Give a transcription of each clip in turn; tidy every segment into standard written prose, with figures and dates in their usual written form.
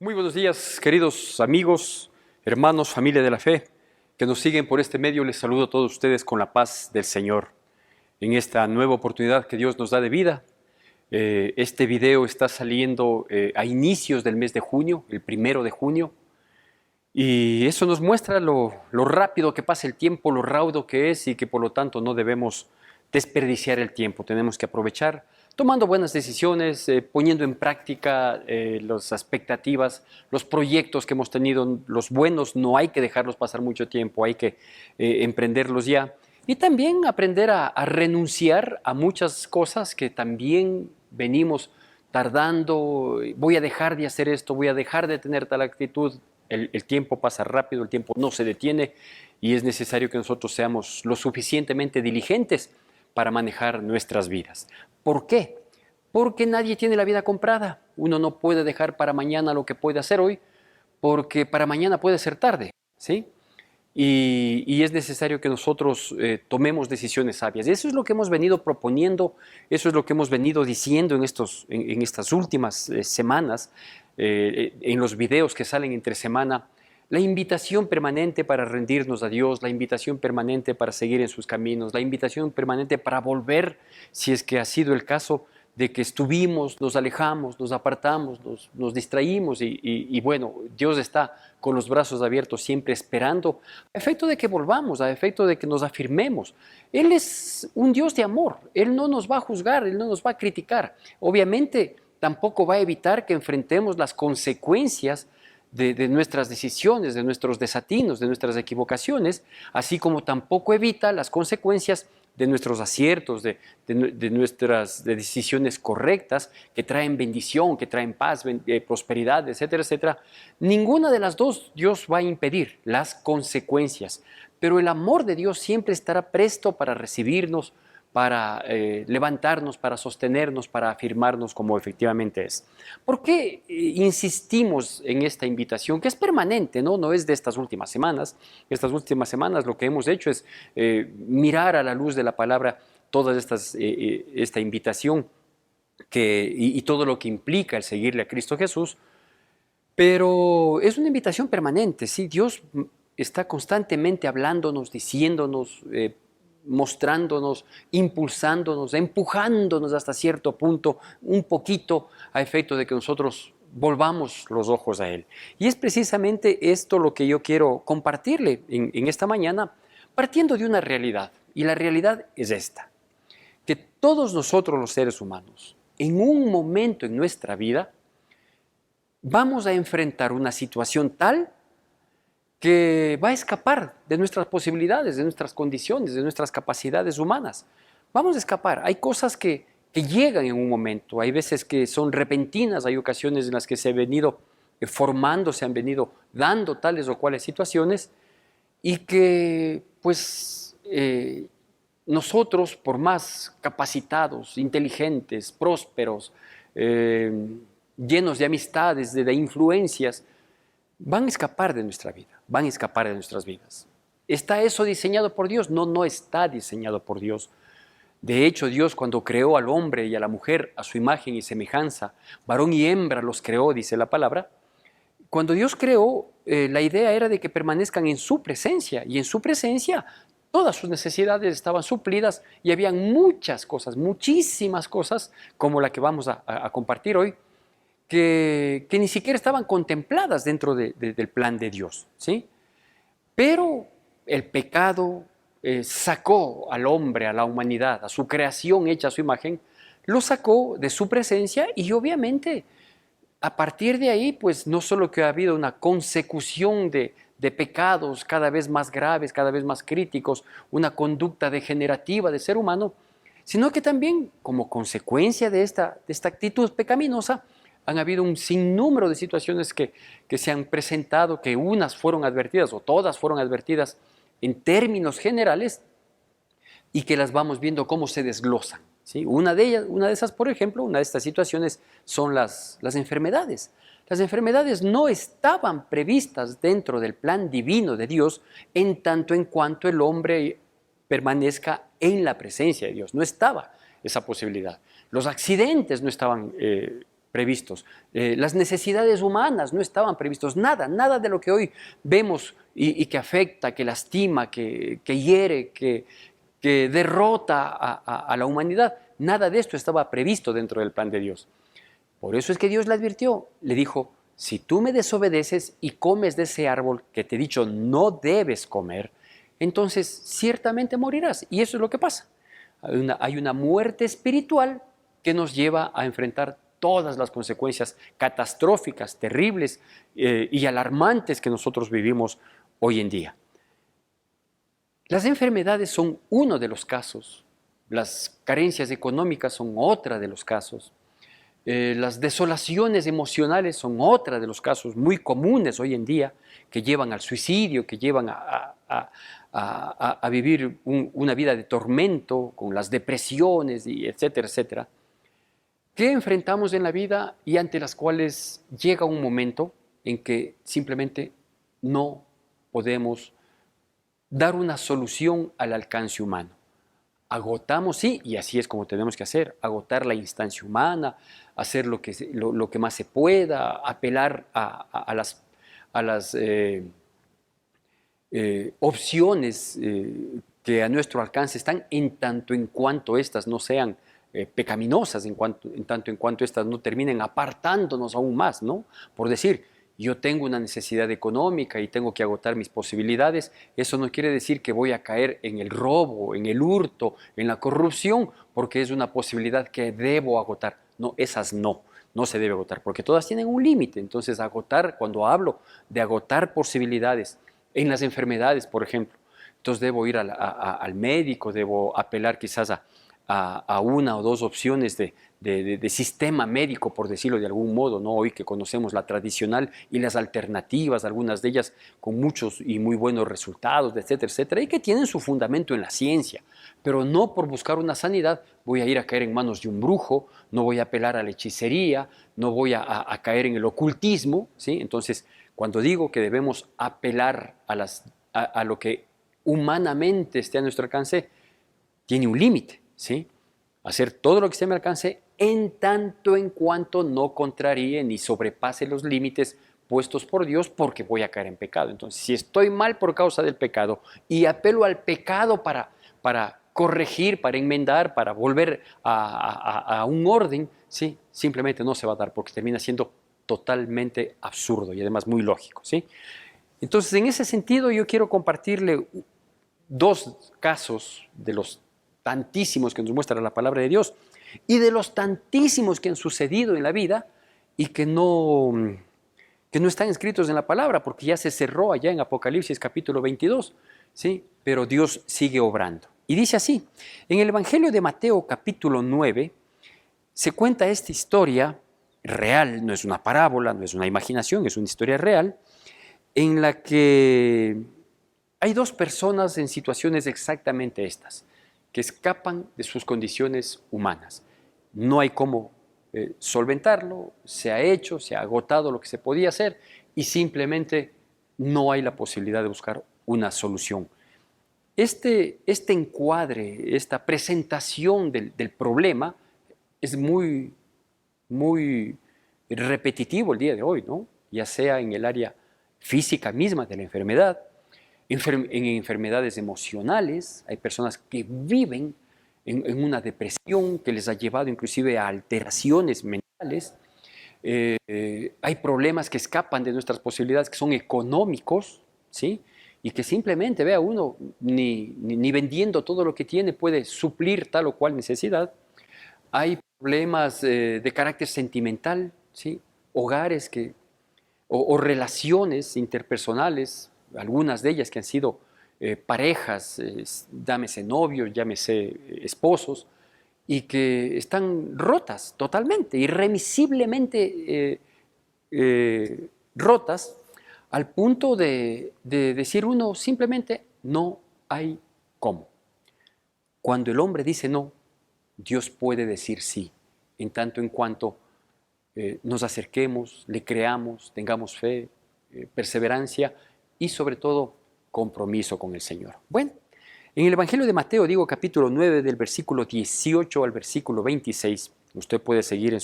Muy buenos días, queridos amigos, hermanos, familia de la fe, que nos siguen por este medio. Les saludo a todos ustedes con la paz del Señor. En esta nueva oportunidad que Dios nos da de vida, este video está saliendo a inicios del mes de junio, el 1 de junio, y eso nos muestra lo rápido que pasa el tiempo, lo raudo que es y que por lo tanto no debemos desperdiciar el tiempo. Tenemos que aprovechar tomando buenas decisiones, poniendo en práctica las expectativas, los proyectos que hemos tenido, los buenos, no hay que dejarlos pasar mucho tiempo, hay que emprenderlos ya. Y también aprender a renunciar a muchas cosas que también venimos tardando. Voy a dejar de hacer esto, voy a dejar de tener tal actitud. El tiempo pasa rápido, el tiempo no se detiene y es necesario que nosotros seamos lo suficientemente diligentes para manejar nuestras vidas. ¿Por qué? Porque nadie tiene la vida comprada. Uno no puede dejar para mañana lo que puede hacer hoy, porque para mañana puede ser tarde, ¿sí? Y es necesario que nosotros tomemos decisiones sabias. Eso es lo que hemos venido proponiendo, eso es lo que hemos venido diciendo en estas últimas semanas, en los videos que salen entre semana. La invitación permanente para rendirnos a Dios, la invitación permanente para seguir en sus caminos, la invitación permanente para volver, si es que ha sido el caso de que estuvimos, nos alejamos, nos apartamos, nos distraímos y bueno, Dios está con los brazos abiertos siempre esperando, a efecto de que volvamos, a efecto de que nos afirmemos. Él es un Dios de amor, Él no nos va a juzgar, Él no nos va a criticar. Obviamente tampoco va a evitar que enfrentemos las consecuencias de nuestras decisiones, de nuestros desatinos, de nuestras equivocaciones, así como tampoco evita las consecuencias de nuestros aciertos, de nuestras decisiones correctas que traen bendición, que traen paz, prosperidad, etcétera, etcétera. Ninguna de las dos Dios va a impedir las consecuencias, pero el amor de Dios siempre estará presto para recibirnos, para levantarnos, para sostenernos, para afirmarnos como efectivamente es. ¿Por qué insistimos en esta invitación que es permanente, no es de estas últimas semanas? Estas últimas semanas lo que hemos hecho es mirar a la luz de la palabra toda esta invitación y todo lo que implica el seguirle a Cristo Jesús, pero es una invitación permanente, ¿sí? Dios está constantemente hablándonos, diciéndonos, mostrándonos, impulsándonos, empujándonos hasta cierto punto, un poquito a efecto de que nosotros volvamos los ojos a Él. Y es precisamente esto lo que yo quiero compartirle en esta mañana, partiendo de una realidad. Y la realidad es esta, que todos nosotros los seres humanos, en un momento en nuestra vida, vamos a enfrentar una situación tal que va a escapar de nuestras posibilidades, de nuestras condiciones, de nuestras capacidades humanas. Vamos a escapar. Hay cosas que llegan en un momento, hay veces que son repentinas, hay ocasiones en las que se han venido formando, se han venido dando tales o cuales situaciones y que pues nosotros, por más capacitados, inteligentes, prósperos, llenos de amistades, de influencias, van a escapar de nuestra vida, van a escapar de nuestras vidas. ¿Está eso diseñado por Dios? No, no está diseñado por Dios. De hecho, Dios cuando creó al hombre y a la mujer a su imagen y semejanza, varón y hembra los creó, dice la palabra. Cuando Dios creó, la idea era de que permanezcan en su presencia, y en su presencia todas sus necesidades estaban suplidas y habían muchas cosas, muchísimas cosas, como la que vamos a compartir hoy, que ni siquiera estaban contempladas dentro del plan de Dios, ¿sí? Pero el pecado sacó al hombre, a la humanidad, a su creación hecha a su imagen, lo sacó de su presencia y obviamente a partir de ahí, pues no solo que ha habido una consecución de pecados cada vez más graves, cada vez más críticos, una conducta degenerativa del ser humano, sino que también como consecuencia de esta actitud pecaminosa, han habido un sinnúmero de situaciones que se han presentado, que unas fueron advertidas o todas fueron advertidas en términos generales y que las vamos viendo cómo se desglosan, ¿sí? Una de esas, por ejemplo, una de estas situaciones son las enfermedades. Las enfermedades no estaban previstas dentro del plan divino de Dios en tanto en cuanto el hombre permanezca en la presencia de Dios. No estaba esa posibilidad. Los accidentes no estaban previstos. Las necesidades humanas no estaban previstos. Nada de lo que hoy vemos y que afecta, que lastima, que hiere, que derrota a la humanidad. Nada de esto estaba previsto dentro del plan de Dios. Por eso es que Dios le advirtió, le dijo, si tú me desobedeces y comes de ese árbol que te he dicho no debes comer, entonces ciertamente morirás. Y eso es lo que pasa. Hay una muerte espiritual que nos lleva a enfrentar todas las consecuencias catastróficas, terribles y alarmantes que nosotros vivimos hoy en día. Las enfermedades son uno de los casos, las carencias económicas son otra de los casos, las desolaciones emocionales son otra de los casos muy comunes hoy en día que llevan al suicidio, que llevan a vivir una vida de tormento con las depresiones y etcétera, etcétera, que enfrentamos en la vida y ante las cuales llega un momento en que simplemente no podemos dar una solución al alcance humano. Agotamos, sí, y así es como tenemos que hacer, agotar la instancia humana, hacer lo que más se pueda, apelar a las opciones que a nuestro alcance están, en tanto en cuanto éstas no sean pecaminosas, en tanto en cuanto éstas no terminen apartándonos aún más, ¿no? Por decir, yo tengo una necesidad económica y tengo que agotar mis posibilidades, eso no quiere decir que voy a caer en el robo, en el hurto, en la corrupción, porque es una posibilidad que debo agotar. No, esas no se debe agotar, porque todas tienen un límite. Entonces, agotar, cuando hablo de agotar posibilidades en las enfermedades, por ejemplo, entonces debo ir al médico, debo apelar quizás a una o dos opciones de sistema médico, por decirlo de algún modo, ¿no? Hoy que conocemos la tradicional y las alternativas, algunas de ellas con muchos y muy buenos resultados, etcétera, etcétera, y que tienen su fundamento en la ciencia, pero no por buscar una sanidad voy a ir a caer en manos de un brujo, no voy a apelar a la hechicería, no voy a caer en el ocultismo, ¿sí? Entonces, cuando digo que debemos apelar a lo que humanamente esté a nuestro alcance, tiene un límite, ¿sí? Hacer todo lo que esté a mi alcance en tanto en cuanto no contraríe ni sobrepase los límites puestos por Dios, porque voy a caer en pecado. Entonces, si estoy mal por causa del pecado y apelo al pecado para corregir, para enmendar, para volver a un orden, ¿sí? Simplemente no se va a dar, porque termina siendo totalmente absurdo y además muy lógico, ¿sí? Entonces, en ese sentido, yo quiero compartirle dos casos de los tantísimos que nos muestra la palabra de Dios y de los tantísimos que han sucedido en la vida y que no están escritos en la palabra, porque ya se cerró allá en Apocalipsis capítulo 22, ¿sí? Pero Dios sigue obrando. Y dice así, en el Evangelio de Mateo capítulo 9 se cuenta esta historia real, no es una parábola, no es una imaginación, es una historia real, en la que hay dos personas en situaciones exactamente estas, que escapan de sus condiciones humanas. No hay cómo solventarlo, se ha hecho, se ha agotado lo que se podía hacer y simplemente no hay la posibilidad de buscar una solución. Este encuadre, esta presentación del problema es muy repetitivo el día de hoy, ¿no? Ya sea en el área física misma de la enfermedad, en enfermedades emocionales, hay personas que viven en una depresión que les ha llevado inclusive a alteraciones mentales. Hay problemas que escapan de nuestras posibilidades, que son económicos, ¿sí? Y que simplemente, vea, uno ni vendiendo todo lo que tiene puede suplir tal o cual necesidad. Hay problemas de carácter sentimental, ¿sí? Hogares o relaciones interpersonales, algunas de ellas que han sido parejas, llámese novios, llámese esposos, y que están rotas totalmente, irremisiblemente rotas, al punto de decir uno simplemente no hay cómo. Cuando el hombre dice no, Dios puede decir sí, en tanto en cuanto nos acerquemos, le creamos, tengamos fe, perseverancia y sobre todo compromiso con el Señor. Bueno, en el Evangelio de Mateo, digo capítulo 9 del versículo 18 al versículo 26, usted puede seguir en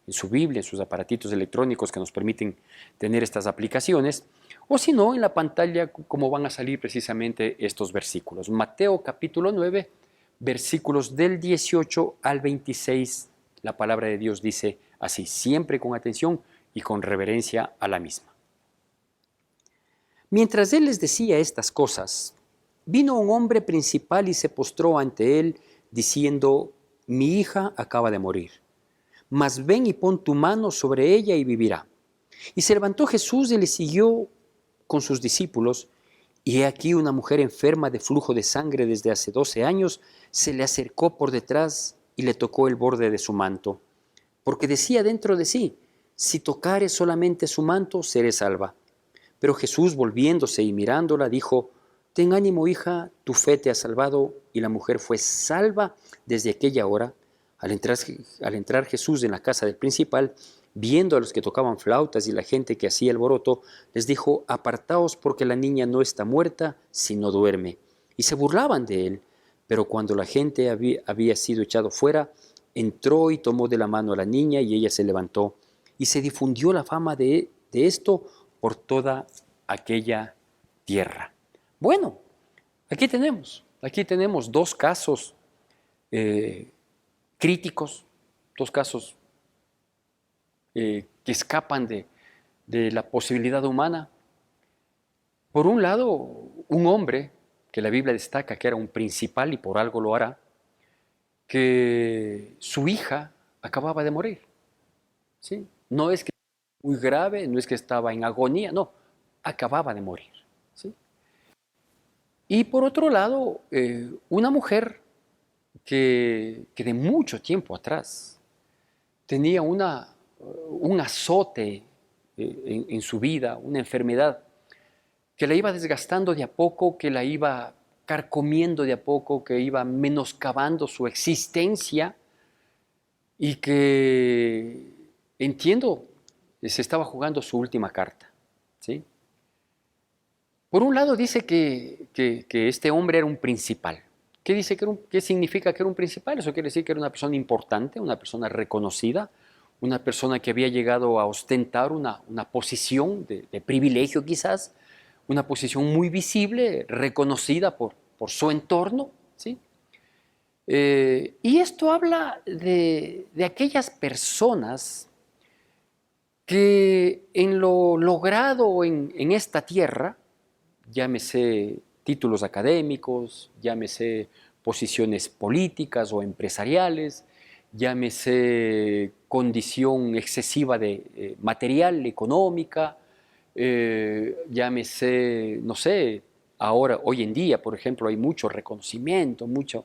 en su Biblia, en sus aparatitos electrónicos que nos permiten tener estas aplicaciones, o si no, en la pantalla, como van a salir precisamente estos versículos. Mateo capítulo 9, versículos del 18 al 26, la palabra de Dios dice así, siempre con atención y con reverencia a la misma. Mientras él les decía estas cosas, vino un hombre principal y se postró ante él, diciendo, mi hija acaba de morir, mas ven y pon tu mano sobre ella y vivirá. Y se levantó Jesús y le siguió con sus discípulos, y he aquí una mujer enferma de flujo de sangre desde hace 12 años, se le acercó por detrás y le tocó el borde de su manto, porque decía dentro de sí, si tocare solamente su manto, seré salva. Pero Jesús, volviéndose y mirándola, dijo, ten ánimo, hija, tu fe te ha salvado. Y la mujer fue salva desde aquella hora. Al entrar Jesús en la casa del principal, viendo a los que tocaban flautas y la gente que hacía alboroto, les dijo, apartaos porque la niña no está muerta, sino duerme. Y se burlaban de él. Pero cuando la gente había sido echado fuera, entró y tomó de la mano a la niña y ella se levantó. Y se difundió la fama de esto por toda aquella tierra. Bueno, aquí tenemos dos casos críticos, dos casos que escapan de la posibilidad humana. Por un lado, un hombre que la Biblia destaca que era un principal y por algo lo hará, que su hija acababa de morir. ¿Sí? No es que muy grave, no es que estaba en agonía, no, acababa de morir. ¿Sí? Y por otro lado, una mujer que de mucho tiempo atrás tenía un azote en su vida, una enfermedad que la iba desgastando de a poco, que la iba carcomiendo de a poco, que iba menoscabando su existencia y que, entiendo, se estaba jugando su última carta. ¿Sí? Por un lado dice que este hombre era un principal. ¿Qué significa que era un principal? Eso quiere decir que era una persona importante, una persona reconocida, una persona que había llegado a ostentar una posición de privilegio quizás, una posición muy visible, reconocida por su entorno. ¿Sí? Y esto habla de aquellas personas que en lo logrado en esta tierra, llámese títulos académicos, llámese posiciones políticas o empresariales, llámese condición excesiva de material, económica, llámese, no sé, ahora, hoy en día, por ejemplo, hay mucho reconocimiento, mucha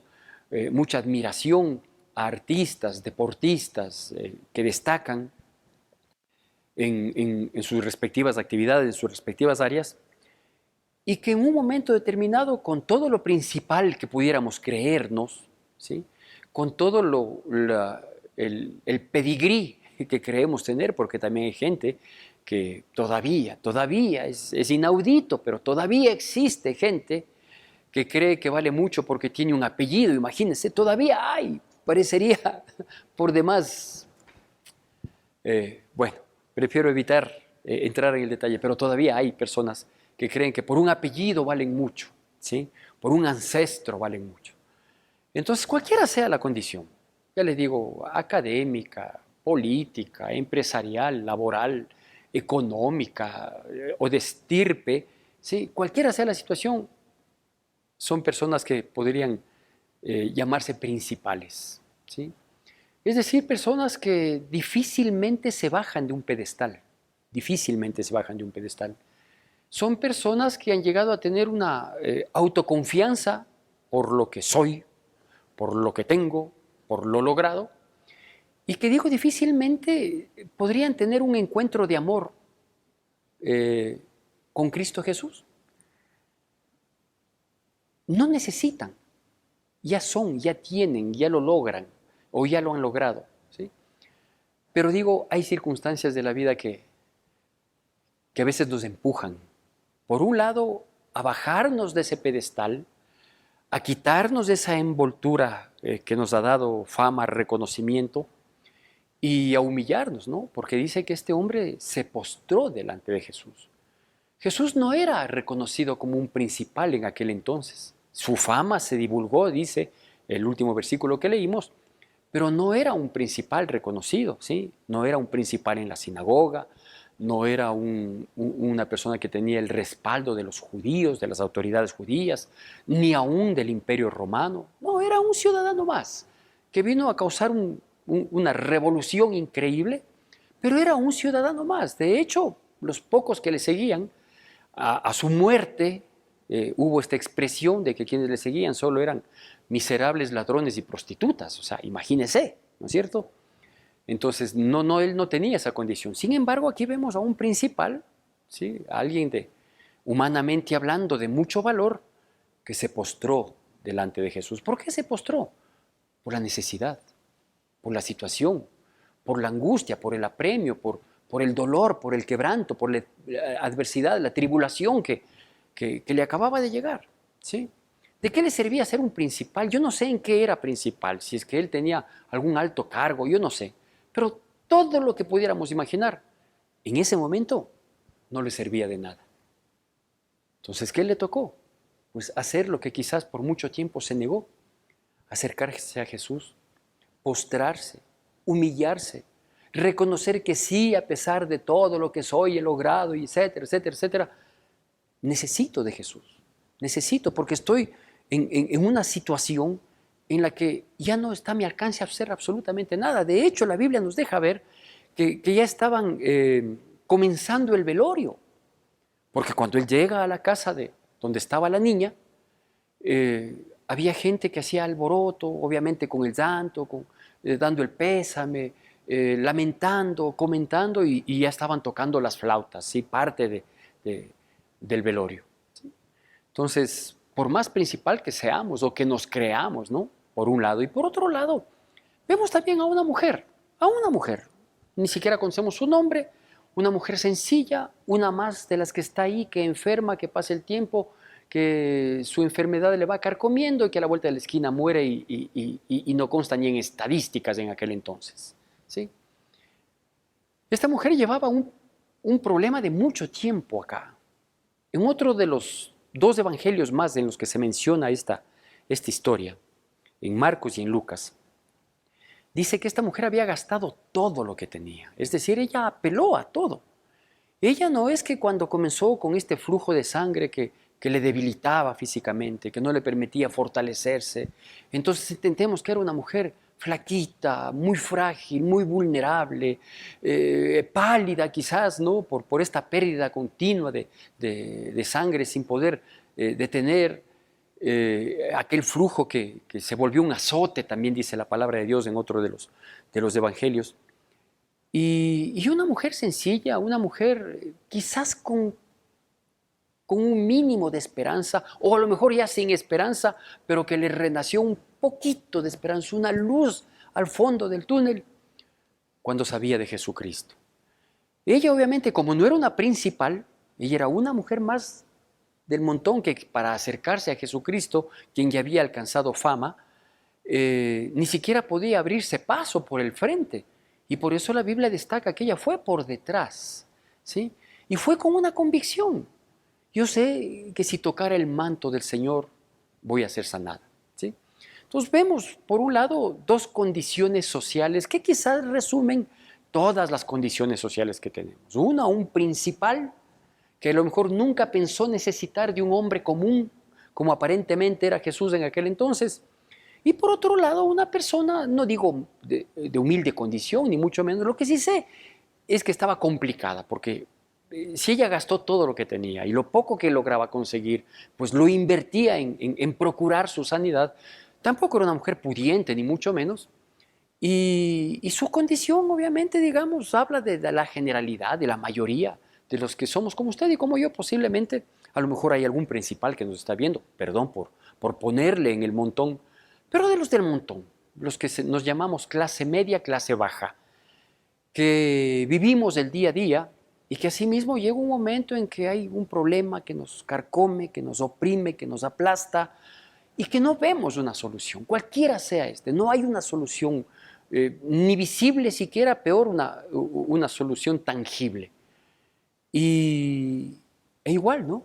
admiración a artistas, deportistas que destacan en sus respectivas actividades, en sus respectivas áreas, y que en un momento determinado, con todo lo principal que pudiéramos creernos, ¿sí? Con todo el pedigrí que creemos tener, porque también hay gente que todavía es inaudito, pero todavía existe gente que cree que vale mucho porque tiene un apellido, imagínense, todavía hay, parecería por demás, bueno, prefiero evitar entrar en el detalle, pero todavía hay personas que creen que por un apellido valen mucho, ¿sí? Por un ancestro valen mucho. Entonces, cualquiera sea la condición, ya les digo, académica, política, empresarial, laboral, económica o de estirpe, ¿sí? Cualquiera sea la situación, son personas que podrían llamarse principales, ¿sí? Es decir, personas que difícilmente se bajan de un pedestal, difícilmente se bajan de un pedestal. Son personas que han llegado a tener una autoconfianza por lo que soy, por lo que tengo, por lo logrado, y que digo, difícilmente podrían tener un encuentro de amor con Cristo Jesús. No necesitan, ya son, ya tienen, ya lo logran o ya lo han logrado. ¿Sí? Pero digo, hay circunstancias de la vida que a veces nos empujan, por un lado, a bajarnos de ese pedestal, a quitarnos de esa envoltura que nos ha dado fama, reconocimiento, y a humillarnos, ¿no? Porque dice que este hombre se postró delante de Jesús. Jesús no era reconocido como un principal en aquel entonces. Su fama se divulgó, dice el último versículo que leímos, pero no era un principal reconocido, ¿sí? No era un principal en la sinagoga, no era una persona que tenía el respaldo de los judíos, de las autoridades judías, ni aún del imperio romano. No, era un ciudadano más, que vino a causar una revolución increíble, pero era un ciudadano más. De hecho, los pocos que le seguían, a su muerte, hubo esta expresión de que quienes le seguían solo eran miserables ladrones y prostitutas. O sea, imagínese, ¿no es cierto? Entonces, él no tenía esa condición. Sin embargo, aquí vemos a un principal, ¿sí? A alguien humanamente hablando, de mucho valor, que se postró delante de Jesús. ¿Por qué se postró? Por la necesidad, por la situación, por la angustia, por el apremio, por el dolor, por el quebranto, por la adversidad, la tribulación que le acababa de llegar, ¿sí? ¿De qué le servía ser un principal? Yo no sé en qué era principal, si es que él tenía algún alto cargo, yo no sé. Pero todo lo que pudiéramos imaginar, en ese momento no le servía de nada. Entonces, ¿qué le tocó? Pues hacer lo que quizás por mucho tiempo se negó, acercarse a Jesús, postrarse, humillarse, reconocer que sí, a pesar de todo lo que soy, he logrado, y etcétera, etcétera, etcétera, necesito de Jesús. Necesito, porque estoy en una situación en la que ya no está a mi alcance hacer absolutamente nada. De hecho, la Biblia nos deja ver que ya estaban comenzando el velorio, porque cuando él llega a la casa de donde estaba la niña, había gente que hacía alboroto, obviamente con el llanto, dando el pésame, lamentando, comentando, y ya estaban tocando las flautas, ¿sí? Parte del velorio. ¿Sí? Entonces, por más principal que seamos o que nos creamos, ¿no? Por un lado. Y por otro lado, vemos también a una mujer. Ni siquiera conocemos su nombre, una mujer sencilla, una más de las que está ahí, que enferma, que pasa el tiempo, que su enfermedad le va carcomiendo y que a la vuelta de la esquina muere y no consta ni en estadísticas en aquel entonces. ¿Sí? Esta mujer llevaba un problema de mucho tiempo acá. En otro de los dos evangelios más en los que se menciona esta historia, en Marcos y en Lucas, dice que esta mujer había gastado todo lo que tenía. Es decir, ella apeló a todo. Ella no es que cuando comenzó con este flujo de sangre que le debilitaba físicamente, que no le permitía fortalecerse, entonces entendemos que era una mujer flaquita, muy frágil, muy vulnerable, pálida quizás, ¿no? Por esta pérdida continua de sangre sin poder detener aquel flujo que se volvió un azote, también dice la palabra de Dios en otro de los evangelios. Y una mujer sencilla, una mujer quizás con un mínimo de esperanza, o a lo mejor ya sin esperanza, pero que le renació un poquito de esperanza, una luz al fondo del túnel, cuando sabía de Jesucristo. Ella obviamente, como no era una principal, ella era una mujer más del montón que para acercarse a Jesucristo, quien ya había alcanzado fama, ni siquiera podía abrirse paso por el frente. Y por eso la Biblia destaca que ella fue por detrás, ¿sí? Y fue con una convicción. Yo sé que si tocara el manto del Señor voy a ser sanada, ¿sí? Entonces vemos, por un lado, dos condiciones sociales que quizás resumen todas las condiciones sociales que tenemos. Una, un principal que a lo mejor nunca pensó necesitar de un hombre común, como aparentemente era Jesús en aquel entonces. Y por otro lado, una persona, no digo de humilde condición, ni mucho menos, lo que sí sé es que estaba complicada, porque si ella gastó todo lo que tenía y lo poco que lograba conseguir, pues lo invertía en procurar su sanidad, tampoco era una mujer pudiente, ni mucho menos. Y su condición, obviamente, digamos, habla de la generalidad, de la mayoría de los que somos como usted y como yo, posiblemente. A lo mejor hay algún principal que nos está viendo, perdón por ponerle en el montón, pero de los del montón, los que nos llamamos clase media, clase baja, que vivimos el día a día y que asimismo llega un momento en que hay un problema que nos carcome, que nos oprime, que nos aplasta y que no vemos una solución, cualquiera sea no hay una solución ni visible siquiera, peor una solución tangible. E igual, ¿no?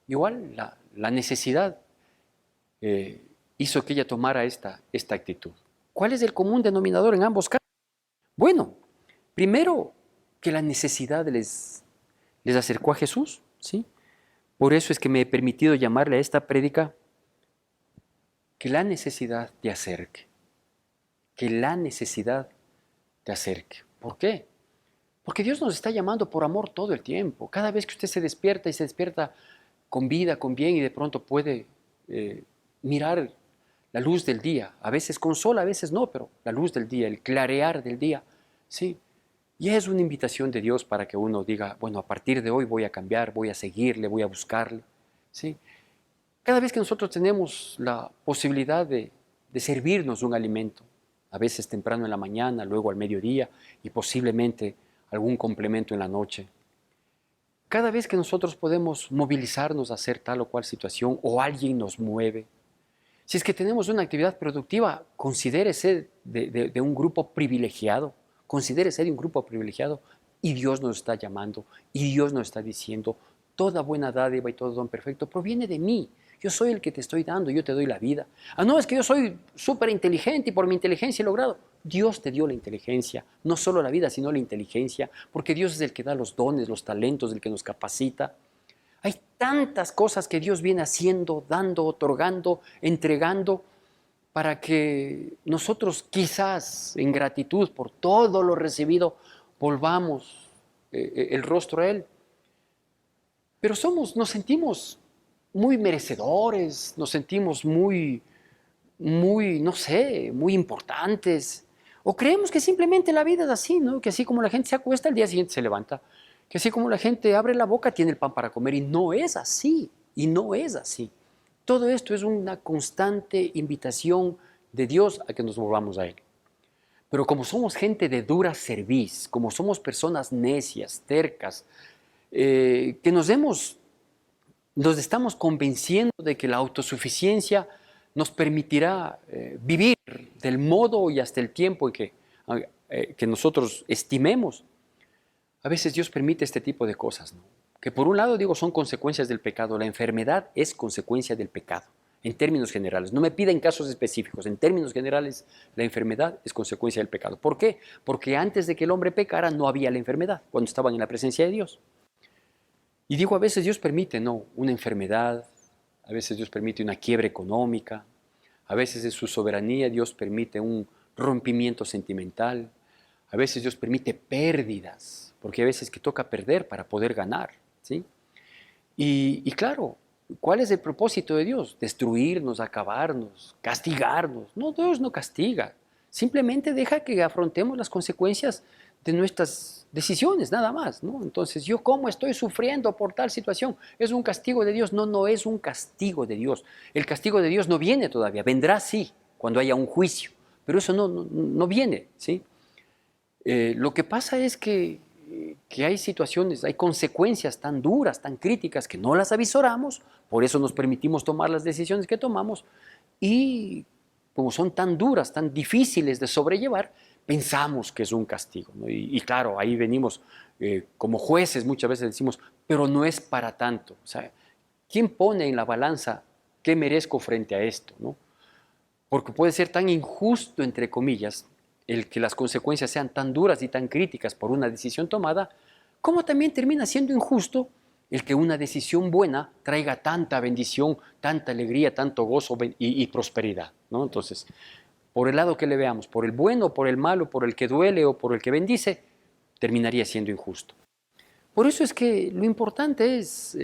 Igual la necesidad hizo que ella tomara esta actitud. ¿Cuál es el común denominador en ambos casos? Bueno, primero que la necesidad les acercó a Jesús, ¿sí? Por eso es que me he permitido llamarle a esta prédica que la necesidad te acerque. Que la necesidad te acerque. ¿Por qué? Porque Dios nos está llamando por amor todo el tiempo. Cada vez que usted se despierta y se despierta con vida, con bien y de pronto puede mirar la luz del día, a veces con sol, a veces no, pero la luz del día, el clarear del día, ¿sí? Y es una invitación de Dios para que uno diga, bueno, a partir de hoy voy a cambiar, voy a seguirle, voy a buscarle, ¿sí? Cada vez que nosotros tenemos la posibilidad de servirnos un alimento, a veces temprano en la mañana, luego al mediodía y posiblemente algún complemento en la noche, cada vez que nosotros podemos movilizarnos a hacer tal o cual situación o alguien nos mueve, si es que tenemos una actividad productiva, considérese de un grupo privilegiado, considérese de un grupo privilegiado y Dios nos está llamando y Dios nos está diciendo, toda buena dádiva y todo don perfecto proviene de mí. Yo soy el que te estoy dando, yo te doy la vida. Ah, no, es que yo soy súper inteligente y por mi inteligencia he logrado. Dios te dio la inteligencia, no solo la vida, sino la inteligencia, porque Dios es el que da los dones, los talentos, el que nos capacita. Hay tantas cosas que Dios viene haciendo, dando, otorgando, entregando, para que nosotros quizás en gratitud por todo lo recibido volvamos el rostro a Él. Pero nos sentimos muy merecedores, nos sentimos muy, no sé, muy importantes. O creemos que simplemente la vida es así, ¿no? Que así como la gente se acuesta, al día siguiente se levanta. Que así como la gente abre la boca, tiene el pan para comer. Y no es así, y no es así. Todo esto es una constante invitación de Dios a que nos volvamos a Él. Pero como somos gente de dura cerviz, como somos personas necias, tercas, que nos estamos convenciendo de que la autosuficiencia nos permitirá vivir del modo y hasta el tiempo que nosotros estimemos. A veces Dios permite este tipo de cosas, ¿no? Que por un lado digo son consecuencias del pecado. La enfermedad es consecuencia del pecado, en términos generales. No me piden casos específicos. En términos generales, la enfermedad es consecuencia del pecado. ¿Por qué? Porque antes de que el hombre pecara no había la enfermedad, cuando estaban en la presencia de Dios. Y digo, a veces Dios permite, ¿no? Una enfermedad, a veces Dios permite una quiebra económica, a veces en su soberanía Dios permite un rompimiento sentimental, a veces Dios permite pérdidas, porque a veces que toca perder para poder ganar, ¿sí? Y claro, ¿cuál es el propósito de Dios? Destruirnos, acabarnos, castigarnos. No, Dios no castiga, simplemente deja que afrontemos las consecuencias de nuestras decisiones, nada más, ¿no? Entonces, ¿yo cómo estoy sufriendo por tal situación? ¿Es un castigo de Dios? No, no es un castigo de Dios. El castigo de Dios no viene todavía, vendrá sí, cuando haya un juicio, pero eso no viene, ¿sí? Lo que pasa es que hay situaciones, hay consecuencias tan duras, tan críticas, que no las avisoramos, por eso nos permitimos tomar las decisiones que tomamos, y como son tan duras, tan difíciles de sobrellevar, pensamos que es un castigo, ¿no? Y claro, ahí venimos como jueces, muchas veces decimos, pero no es para tanto. O sea, ¿quién pone en la balanza qué merezco frente a esto, ¿no? Porque puede ser tan injusto, entre comillas, el que las consecuencias sean tan duras y tan críticas por una decisión tomada, como también termina siendo injusto el que una decisión buena traiga tanta bendición, tanta alegría, tanto gozo y prosperidad, ¿no? Entonces, por el lado que le veamos, por el bueno, por el malo, por el que duele o por el que bendice, terminaría siendo injusto. Por eso es que lo importante es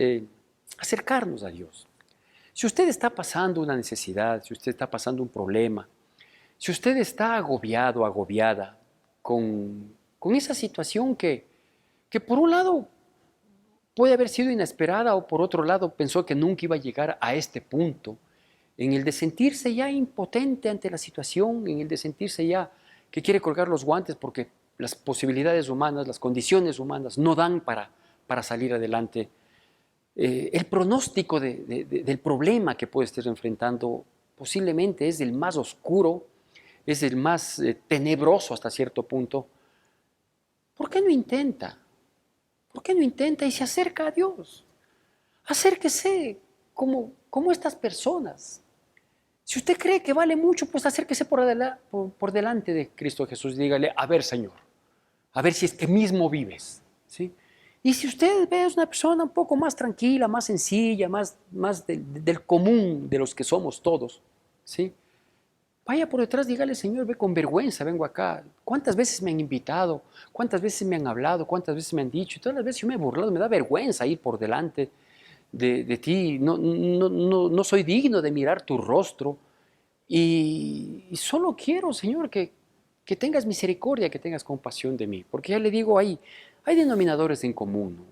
acercarnos a Dios. Si usted está pasando una necesidad, si usted está pasando un problema, si usted está agobiado, agobiada con esa situación que por un lado puede haber sido inesperada o por otro lado pensó que nunca iba a llegar a este punto, en el de sentirse ya impotente ante la situación, en el de sentirse ya que quiere colgar los guantes porque las posibilidades humanas, las condiciones humanas no dan para salir adelante. El pronóstico del problema que puede estar enfrentando posiblemente es el más oscuro, es el más tenebroso hasta cierto punto, ¿por qué no intenta? ¿Por qué no intenta y se acerca a Dios? Acérquese como estas personas. Si usted cree que vale mucho, pues acérquese por delante de Cristo Jesús y dígale, a ver, Señor, a ver si es que mismo vives, ¿sí? Y si usted ve es una persona un poco más tranquila, más sencilla, más del común de los que somos todos, ¿sí? Vaya por detrás, dígale, Señor, ve con vergüenza, vengo acá. ¿Cuántas veces me han invitado? ¿Cuántas veces me han hablado? ¿Cuántas veces me han dicho? Y todas las veces yo me he burlado, me da vergüenza ir por delante de ti. No soy digno de mirar tu rostro. Y solo quiero, Señor, que tengas misericordia, que tengas compasión de mí. Porque ya le digo, hay denominadores en común, ¿no?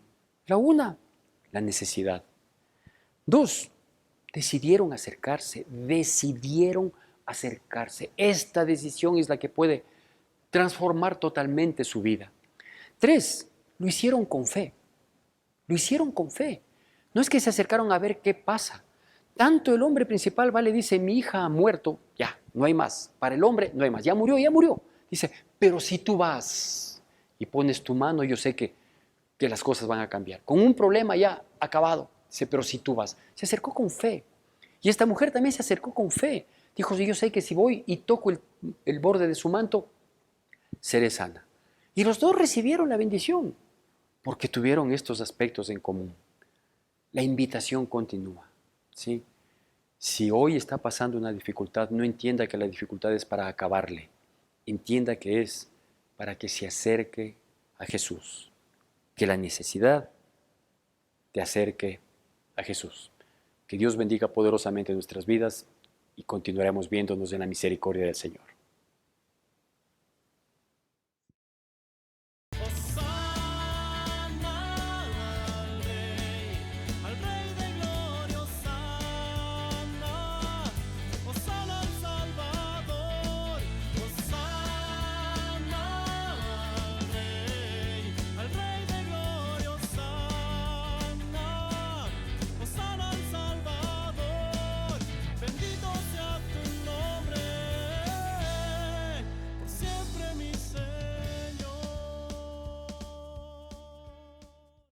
La una, la necesidad. Dos, decidieron acercarse. Esta decisión es la que puede transformar totalmente su vida. Tres, lo hicieron con fe. Lo hicieron con fe. No es que se acercaron a ver qué pasa. Tanto el hombre principal va, le dice, mi hija ha muerto, ya, no hay más. Para el hombre no hay más, ya murió, ya murió. Dice, pero si tú vas y pones tu mano, yo sé que las cosas van a cambiar. Con un problema ya acabado. Dice, pero si tú vas. Se acercó con fe. Y esta mujer también se acercó con fe. Dijo, yo sé que si voy y toco el borde de su manto, seré sana. Y los dos recibieron la bendición porque tuvieron estos aspectos en común. La invitación continúa, ¿sí? Si hoy está pasando una dificultad, no entienda que la dificultad es para acabarle. Entienda que es para que se acerque a Jesús. Que la necesidad te acerque a Jesús. Que Dios bendiga poderosamente nuestras vidas y continuaremos viéndonos en la misericordia del Señor.